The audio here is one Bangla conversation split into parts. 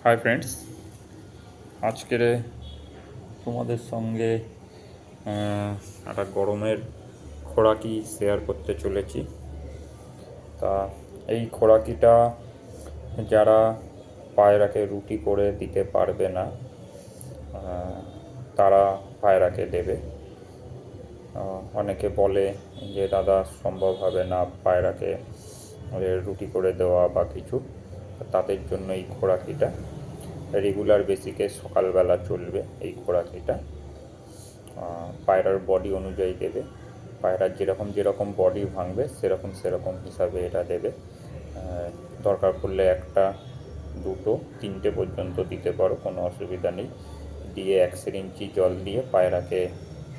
হাই ফ্রেন্ডস, আজকের তোমাদের সঙ্গে একটা গরমের খোরাকি শেয়ার করতে চলেছি। তা এই খোরাকিটা যারা পায়রাকে রুটি করে দিতে পারবে না তারা পায়রাকে দেবে। অনেকে বলে যে দাদা সম্ভব হবে না পায়রাকে রুটি করে দেওয়া বা কিছু, তাদের জন্য এই খোরাকিটা রেগুলার বেসিকে সকালবেলা চলবে। এই খোরাকিটা পায়রার বডি অনুযায়ী দেবে, পায়রার যেরকম বডি ভাঙবে সেরকম হিসাবে এটা দেবে। দরকার পড়লে একটা, দুটো, তিনটে পর্যন্ত দিতে পারো, কোনো অসুবিধা নেই। দিয়ে 1 সিরিঞ্চি জল দিয়ে পায়রাকে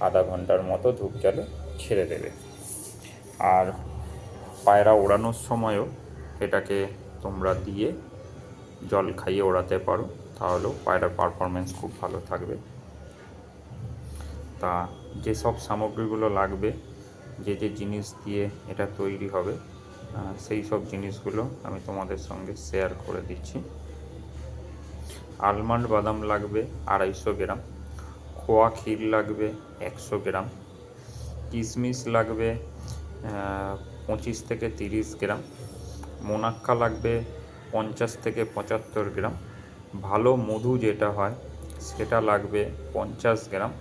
আধা ঘন্টার মতো ধূপ জলে ছেড়ে দেবে। আর পায়রা ওড়ানোর সময়ও এটাকে তোমরা দিয়ে জল খাইয়ে ওড়াতে পারো, তাহলেও পায়রার পারফরমেন্স খুব ভালো থাকবে। তা যেসব সামগ্রীগুলো লাগবে, যে জিনিস দিয়ে এটা তৈরি হবে, সেই সব জিনিসগুলো আমি তোমাদের সঙ্গে শেয়ার করে দিচ্ছি। আলমন্ড বাদাম লাগবে 250 গ্রাম, খোয়া ক্ষীর লাগবে 100 গ্রাম, কিশমিশ লাগবে 25 থেকে 30 গ্রাম, মোনাক্কা লাগবে 50 থেকে 75 গ্রাম, ভালো মধু যেটা হয় সেটা লাগবে 50 গ্রাম,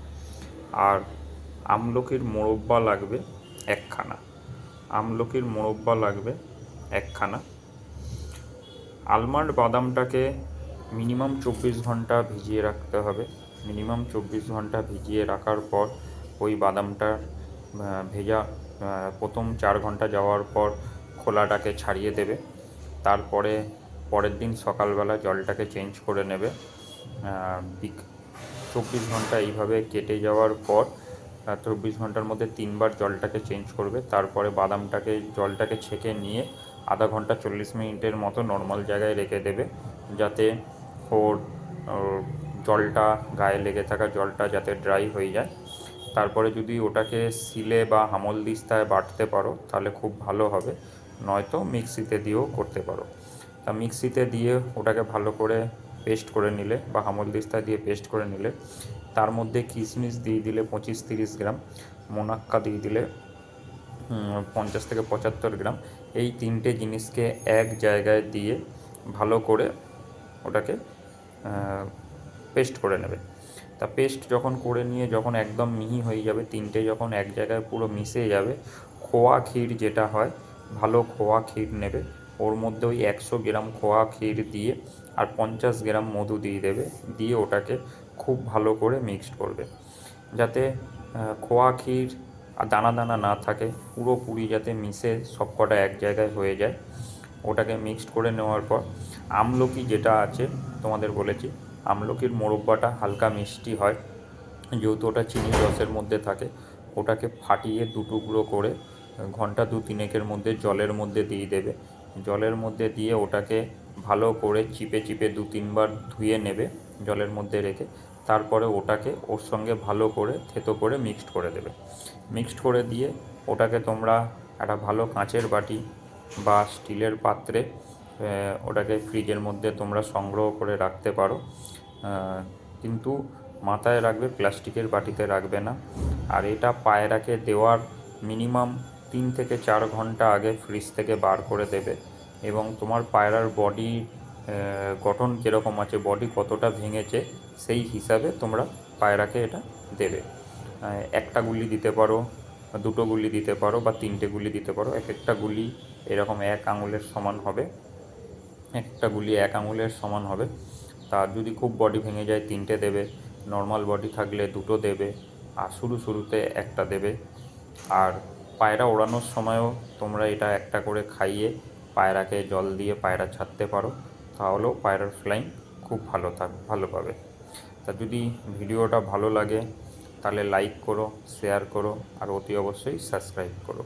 আর আমলকির মোরব্বা লাগবে 1 খানা। আমলকির মোরব্বা লাগবে 1 খানা। আলমন্ড বাদামটাকে মিনিমাম 24 ঘন্টা ভিজিয়ে রাখতে হবে। মিনিমাম 24 ঘন্টা ভিজিয়ে রাখার পর ওই বাদামটা ভেজা প্রথম 4 ঘন্টা যাওয়ার পর খোলাটাকে ছাড়িয়ে দেবে। তারপরে পরের দিন সকালবেলা জলটাকে চেঞ্জ করে নেবে। 24 ঘন্টা এইভাবে কেটে যাওয়ার পর 24 ঘন্টার মধ্যে 3 বার জলটাকে চেঞ্জ করবে। তারপরে জলটাকে ছেঁকে নিয়ে আধা ঘন্টা 40 মিনিটের মতো নর্মাল জায়গায় রেখে দেবে, যাতে ওর জলটা গায়ে লেগে থাকা জলটা যাতে ড্রাই হয়ে যায়। তারপরে যদি ওটাকে শিলে বা হামলদিস্তায় বাটতে পারো তাহলে খুব ভালো হবে, নয়তো মিক্সিতে দিয়েও করতে পারো। তা মিক্সিতে দিয়ে ওটাকে ভালো করে পেস্ট করে নিলে বা হামলদিস্তা দিয়ে পেস্ট করে নিলে, তার মধ্যে কিশমিশ দিয়ে দিলে 25-30 গ্রাম, মোনাক্কা দিয়ে দিলে 50 থেকে 75 গ্রাম। এই 3টে জিনিসকে এক জায়গায় দিয়ে ভালো করে ওটাকে পেস্ট করে নেবে। তা পেস্ট যখন করে নিয়ে যখন একদম মিহি হয়ে যাবে, 3টে যখন এক জায়গায় পুরো মিশে যাবে, খোয়া ক্ষীর যেটা হয়, ভালো খোয়া ক্ষীর নেবে। ওর মধ্যে ওই 100 গ্রাম খোয়া ক্ষীর দিয়ে আর 50 গ্রাম মধু দিয়ে দেবে, দিয়ে ওটাকে খুব ভালো করে মিক্সড করবে, যাতে খোয়া ক্ষীর আর দানা দানা না থাকে, পুরোপুরি যাতে মিশে সবকটা এক জায়গায় হয়ে যায়। ওটাকে মিক্সড করে নেওয়ার পর আমলকি যেটা আছে, তোমাদের বলেছি আমলকির মোরব্বাটা হালকা মিষ্টি হয়, যেহেতু ওটা চিনির রসের মধ্যে থাকে। ওটাকে ফাটিয়ে 2 টুকরো করে ঘন্টা 2-3 মধ্যে জলের মধ্যে দিয়ে দেবে। জলের মধ্যে দিয়ে ওটাকে ভালো করে চিপে 2-3 বার ধুয়ে নেবে জলের মধ্যে রেখে। তারপরে ওটাকে ওর সঙ্গে ভালো করে থেতো করে মিক্সড করে দেবে। মিক্সড করে দিয়ে ওটাকে তোমরা একটা ভালো কাঁচের বাটি বা স্টিলের পাত্রে ওটাকে ফ্রিজের মধ্যে তোমরা সংগ্রহ করে রাখতে পারো, কিন্তু মাথায় রাখবে প্লাস্টিকের বাটিতে রাখবে না। আর এটা পায়রাকে দেওয়ার মিনিমাম 3 থেকে 4 ঘন্টা আগে ফ্রিজ থেকে বার করে দেবে, এবং তোমার পায়রার বডি গঠন কীরকম আছে, বডি কতটা ভেঙেছে, সেই হিসাবে তোমরা পায়রাকে এটা দেবে। একটা গুলি দিতে পারো, 2টো গুলি দিতে পারো, বা 3টে গুলি দিতে পারো। একটা গুলি এরকম 1 আঙুলের সমান হবে, একটা গুলি 1 আঙুলের সমান হবে। তার যদি খুব বডি ভেঙে যায় 3টে দেবে, নর্মাল বডি থাকলে 2টো দেবে, আর শুরুতে একটা দেবে। আর পায়রা ওড়ানোর সময়ও তোমরা এটা একটা করে খাইয়ে পায়রাকে জল দিয়ে পায়রা ছাড়তে পারো, তাহলেও পায়রার ফ্লাইং খুব ভালো পাবে। তা যদি ভিডিওটা ভালো লাগে তাহলে লাইক করো, শেয়ার করো, আর অতি অবশ্যই সাবস্ক্রাইব করো।